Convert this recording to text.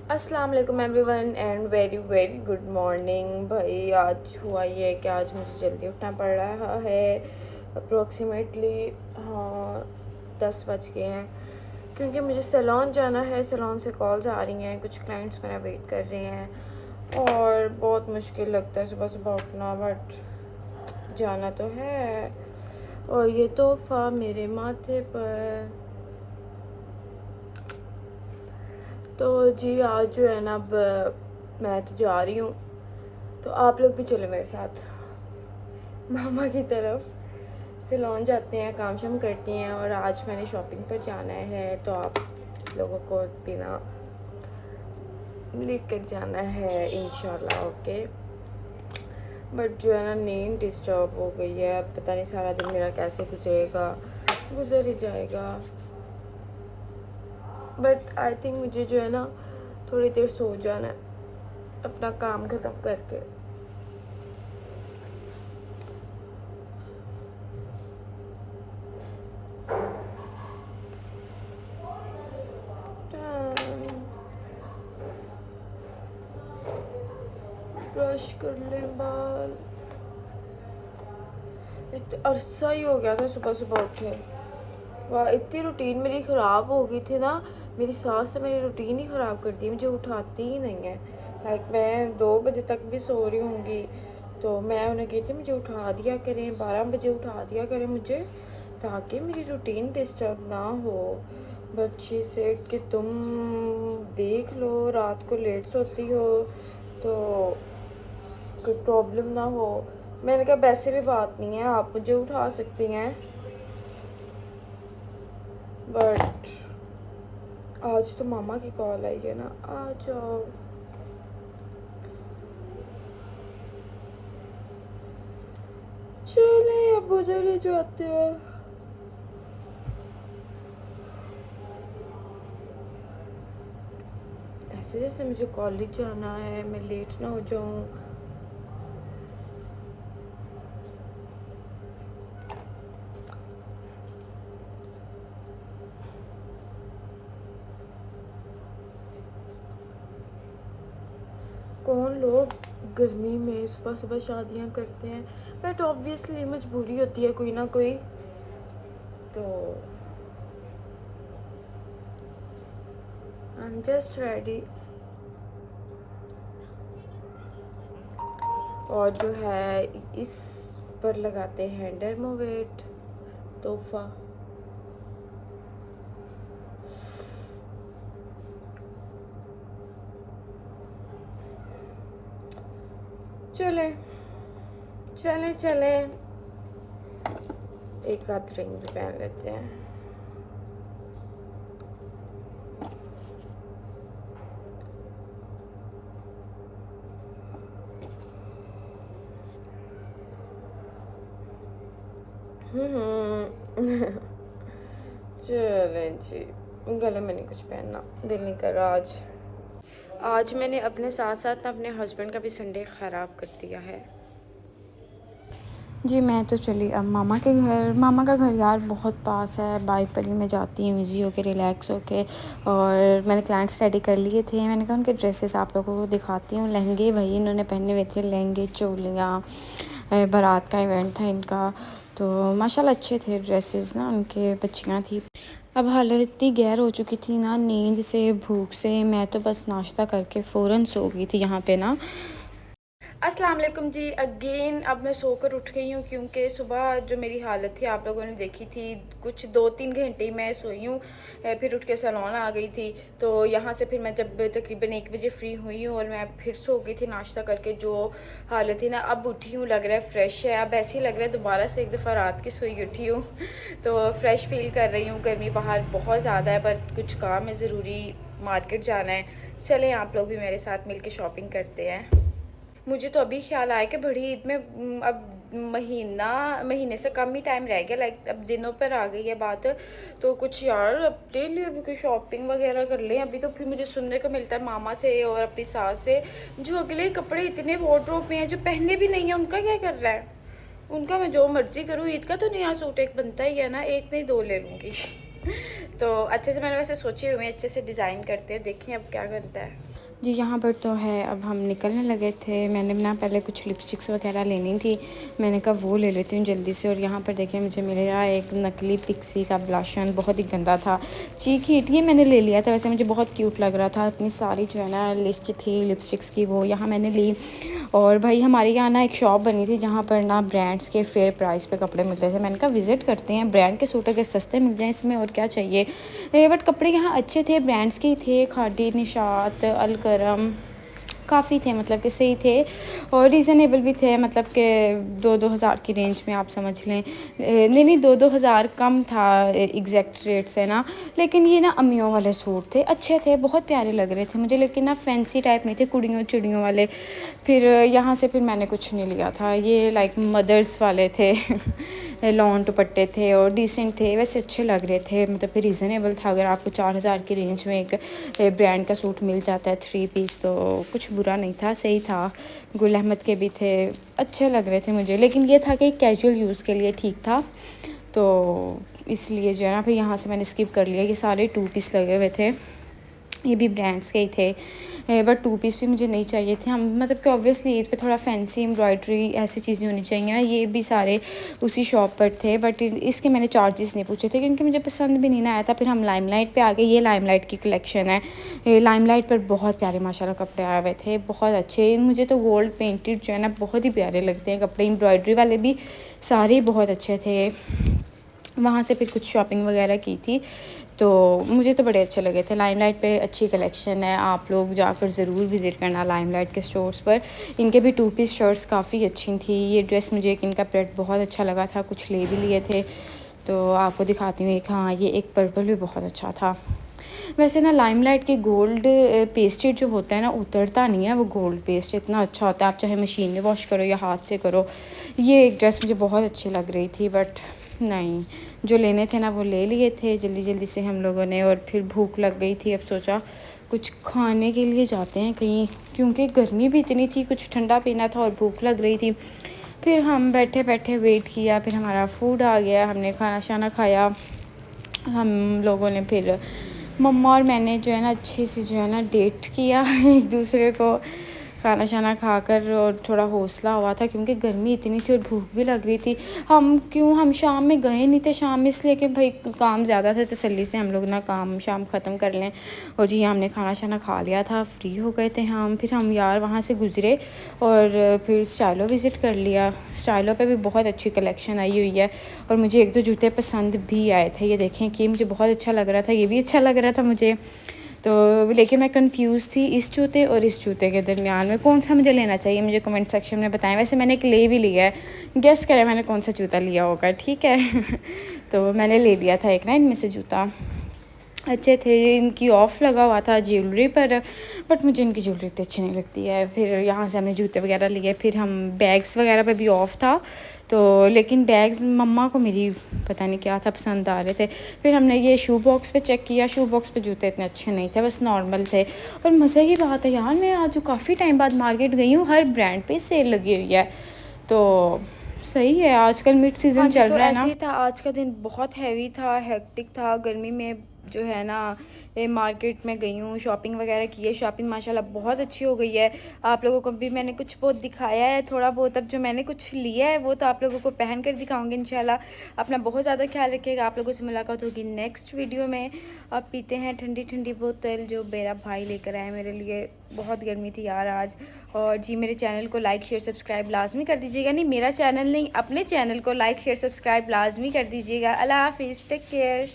अस्सलाम वालेकुम everyone and very very good morning. भाई आज हुआ ये कि आज मुझे जल्दी उठना पड़ रहा है। अप्रोक्सीमेटली हाँ 10 बज गए हैं क्योंकि मुझे सैलून जाना है। सैलून से कॉल्स आ रही हैं, कुछ क्लाइंट्स मेरा वेट कर रहे हैं और बहुत मुश्किल लगता है सुबह सुबह उठना, बट जाना तो है। और ये तोहफ़ा मेरे माथे पर। तो जी आज जो है ना, अब मैं तो जा रही हूँ, तो आप लोग भी चले मेरे साथ मामा की तरफ। सैलून जाते हैं, काम शाम करती हैं और आज मैंने शॉपिंग पर जाना है, तो आप लोगों को बिना लेकर जाना है इंशाल्लाह। ओके, बट जो है ना नींद डिस्टर्ब हो गई है। अब पता नहीं सारा दिन मेरा कैसे गुजरेगा, गुजर ही जाएगा। बट आई थिंक मुझे जो है ना थोड़ी देर सो जाना है अपना काम ख़त्म करके। ब्रश कर ले बाल। अरसा ही हो गया था सुबह सुबह उठे। वाह, इतनी रूटीन मेरी ख़राब हो गई थी ना। मेरी सास ने मेरी रूटीन ही ख़राब कर दी, मुझे उठाती ही नहीं है। लाइक मैं 2 बजे तक भी सो रही होंगी तो मैं उन्हें कहती मुझे उठा दिया करें, 12 बजे उठा दिया करें मुझे, ताकि मेरी रूटीन डिस्टर्ब ना हो। बच्ची से कि तुम देख लो रात को लेट सोती हो तो कोई प्रॉब्लम ना हो। मैंने कहा वैसे भी बात नहीं है, आप मुझे उठा सकती हैं, बट आज तो मामा की कॉल आई है ना। आ जाओ, चले अब उधर ही जाते हैं। ऐसे जैसे मुझे कॉलेज जाना है, मैं लेट ना हो जाऊं। कौन लोग गर्मी में सुबह सुबह शादियां करते हैं, बट ऑब्वियसली मजबूरी होती है कोई ना कोई। तो आई एम जस्ट रेडी। और जो है इस पर लगाते हैं डर्मोवेट तोहफा। चले चले चले, एक आध रिंग भी पहन लेते हैं। चले जी, गले में नहीं कुछ पहनना, दिल नहीं कर रहा आज। आज मैंने अपने साथ साथ अपने हस्बैंड का भी संडे ख़राब कर दिया है। जी मैं तो चली अब मामा के घर। मामा का घर यार बहुत पास है, बाइक पर ही मैं जाती हूँ ईजी होके, रिलैक्स होके। और मैंने क्लाइंट्स रेडी कर लिए थे, मैंने कहा उनके ड्रेसेस आप लोगों को दिखाती हूँ। लहंगे भाई इन्होंने पहने हुए थे, लहंगे चोलियाँ, बारात का इवेंट था इनका, तो माशाल्लाह अच्छे थे ड्रेसेस ना उनके, बच्चियाँ थी। अब हालत इतनी गैर हो चुकी थी ना नींद से, भूख से, मैं तो बस नाश्ता करके फ़ौरन सो गई थी यहाँ पे ना। अस्सलाम वालेकुम जी अगेन। अब मैं सोकर उठ गई हूँ क्योंकि सुबह जो मेरी हालत थी आप लोगों ने देखी थी। कुछ 2-3 घंटे मैं सोई हूँ, फिर उठ के सैलून आ गई थी। तो यहाँ से फिर मैं जब तकरीबन 1 बजे फ्री हुई हूँ और मैं फिर सो गई थी नाश्ता करके। जो हालत थी ना, अब उठी हूँ, लग रहा है फ्रेश है। अब ऐसे ही लग रहा है दोबारा से एक दफ़ा रात की सोई उठी हूँ तो फ्रेश फील कर रही हूँ। गर्मी बाहर बहुत ज़्यादा है, पर कुछ काम है ज़रूरी, मार्केट जाना है। चलें आप लोग भी मेरे साथ मिल के शॉपिंग करते हैं। मुझे तो अभी ख्याल आया कि बड़ी ईद में अब महीने से कम ही टाइम रह गया, लाइक अब दिनों पर आ गई है बात। तो कुछ यार अपने लिए भी कोई शॉपिंग वगैरह कर लें। अभी तो फिर मुझे सुनने को मिलता है मामा से और अपनी सास से, जो अगले कपड़े इतने वार्डरोब में हैं जो पहने भी नहीं है, उनका क्या कर रहा है। उनका मैं जो मर्ज़ी करूँ, ईद का तो नया सूट एक बनता ही है ना, एक नहीं 2 ले लूँगी तो अच्छे से मैंने वैसे सोचे हुए अच्छे से डिज़ाइन करते हैं, देखें अब क्या करता है। जी यहाँ पर तो है, अब हम निकलने लगे थे। मैंने ना पहले कुछ लिपस्टिक्स वगैरह लेनी थी, मैंने कहा वो ले लेती हूँ जल्दी से। और यहाँ पर देखिए मुझे मिला एक नकली पिक्सी का ब्लश ऑन, बहुत ही गंदा था, चीक हीट। ये मैंने ले लिया था, वैसे मुझे बहुत क्यूट लग रहा था। इतनी सारी जो है ना लिस्ट थी लिपस्टिक्स की, वो यहाँ मैंने ली। और भाई हमारे यहाँ ना एक शॉप बनी थी जहाँ पर ना ब्रांड्स के फेयर प्राइस पे कपड़े मिलते थे। मैंने कहा विज़िट करते हैं, ब्रांड के सूट अगर सस्ते मिल जाएँ इसमें और क्या चाहिए। बट कपड़े यहाँ अच्छे थे, ब्रांड्स के ही थे, खादी, निशात, अलकरम, काफ़ी थे, मतलब कि सही थे और रीज़नेबल भी थे, मतलब कि 2-2 हज़ार की रेंज में आप समझ लें। नहीं 2-2 हज़ार कम था एग्जैक्ट रेट से ना, लेकिन ये ना अम्मियों वाले सूट थे, अच्छे थे, बहुत प्यारे लग रहे थे मुझे, लेकिन ना फैंसी टाइप नहीं थे, कुड़ियों चिड़ियों वाले। फिर यहाँ से फिर मैंने कुछ नहीं लिया था, ये लाइक मदर्स वाले थे लॉन दुपट्टे थे और डिसेंट थे, वैसे अच्छे लग रहे थे, मतलब कि रीज़नेबल था। अगर आपको 4,000 की रेंज में एक ब्रांड का सूट मिल जाता है 3 पीस, तो कुछ बुरा नहीं था, सही था। गुल अहमद के भी थे, अच्छे लग रहे थे मुझे, लेकिन ये था कि कैजुअल यूज़ के लिए ठीक था, तो इसलिए जो है ना फिर यहाँ से मैंने स्किप कर लिया। ये सारे 2 पीस लगे हुए थे, ये भी ब्रांड्स के ही थे, बट 2 पीस भी मुझे नहीं चाहिए थे। हम मतलब कि ऑब्वियसली ईद पे थोड़ा फैंसी एम्ब्रॉयडरी ऐसी चीज़ें होनी चाहिए ना, ये भी सारे उसी शॉप पर थे, बट इसके मैंने चार्जेस नहीं पूछे थे क्योंकि मुझे पसंद भी नहीं ना आया था। फिर हम लाइमलाइट पे आ गए, ये लाइमलाइट की कलेक्शन है। लाइमलाइट पर बहुत प्यारे माशाल्लाह कपड़े आए हुए थे, बहुत अच्छे। मुझे तो गोल्ड पेंटेड जो है ना बहुत ही प्यारे लगते हैं कपड़े, एम्ब्रॉयडरी वाले भी सारे बहुत अच्छे थे। वहाँ से फिर कुछ शॉपिंग वगैरह की थी, तो मुझे तो बड़े अच्छे लगे थे। लाइमलाइट पे अच्छी कलेक्शन है, आप लोग जाकर ज़रूर विज़िट करना लाइमलाइट के स्टोर्स पर। इनके भी 2 पीस शर्ट्स काफ़ी अच्छी थी। ये ड्रेस मुझे एक इनका प्रिंट बहुत अच्छा लगा था, कुछ ले भी लिए थे, तो आपको दिखाती हूँ एक। हाँ, ये एक पर्पल भी बहुत अच्छा था। वैसे ना लाइमलाइट के गोल्ड पेस्टेड जो होता है ना, उतरता नहीं है वो गोल्ड पेस्ट, इतना अच्छा होता है, आप चाहे मशीन में वॉश करो या हाथ से करो। ये एक ड्रेस मुझे बहुत अच्छी लग रही थी, बट नहीं, जो लेने थे ना वो ले लिए थे जल्दी जल्दी से हम लोगों ने। और फिर भूख लग गई थी, अब सोचा कुछ खाने के लिए जाते हैं कहीं, क्योंकि गर्मी भी इतनी थी, कुछ ठंडा पीना था और भूख लग रही थी। फिर हम बैठे बैठे वेट किया, फिर हमारा फूड आ गया, हमने खाना शाना खाया। हम लोगों ने फिर मम्मा और मैंने जो है ना अच्छे से जो है ना डेट किया एक दूसरे को, खाना शाना खाकर, और थोड़ा हौसला हुआ था क्योंकि गर्मी इतनी थी और भूख भी लग रही थी। हम शाम में गए नहीं थे, शाम में इसलिए कि भाई काम ज़्यादा था, तसल्ली से हम लोग ना काम शाम ख़त्म कर लें। और जी हमने खाना शाना खा लिया था, फ्री हो गए थे हम। फिर हम यार वहाँ से गुज़रे और फिर स्टाइलो विज़िट कर लिया। स्टाइलो पे भी बहुत अच्छी कलेक्शन आई हुई है और मुझे 1-2 जूते पसंद भी आए थे। ये देखें कि मुझे बहुत अच्छा लग रहा था, ये भी अच्छा लग रहा था मुझे, तो लेकिन मैं कंफ्यूज थी इस जूते और इस जूते के दरमियान में कौन सा मुझे लेना चाहिए। मुझे कमेंट सेक्शन में बताएं। वैसे मैंने एक ले भी लिया है, गेस करें मैंने कौन सा जूता लिया होगा, ठीक है तो मैंने ले लिया था एक ना इनमें से जूता, अच्छे थे। इनकी ऑफ़ लगा हुआ था ज्वेलरी पर, बट मुझे इनकी ज्वेलरी इतनी अच्छी नहीं लगती है। फिर यहाँ से हमने जूते वगैरह लिए, फिर हम बैग्स वगैरह पे भी ऑफ़ था, तो लेकिन बैग्स मम्मा को मेरी पता नहीं क्या था पसंद आ रहे थे। फिर हमने ये शू बॉक्स पे चेक किया, शू बॉक्स पे जूते इतने अच्छे नहीं थे, बस नॉर्मल थे। और मज़े की बात है यार, मैं आज काफ़ी टाइम बाद मार्केट गई हूँ, हर ब्रांड पे सेल लगी हुई है, तो सही है। आजकल मिड सीज़न चल रहा है ना। ऐसे ही था, आज का दिन बहुत हैवी था, हेक्टिक था। गर्मी में जो है ना मार्केट में गई हूँ, शॉपिंग वगैरह की है। शॉपिंग माशाल्लाह बहुत अच्छी हो गई है। आप लोगों को भी मैंने कुछ बहुत दिखाया है, थोड़ा बहुत। अब जो मैंने कुछ लिया है वो तो आप लोगों को पहन कर दिखाऊंगी इंशाल्लाह। अपना बहुत ज़्यादा ख्याल रखिएगा। आप लोगों से मुलाकात होगी नेक्स्ट वीडियो में। अब पीते हैं ठंडी ठंडी बोतल जो मेरा भाई लेकर आया मेरे लिए, बहुत गर्मी थी यार आज। और जी मेरे चैनल को लाइक शेयर सब्सक्राइब लाजमी कर दीजिएगा। नहीं, मेरा चैनल नहीं, अपने चैनल को लाइक शेयर सब्सक्राइब लाजमी कर दीजिएगा। अल्लाह हाफिज़, टेक केयर।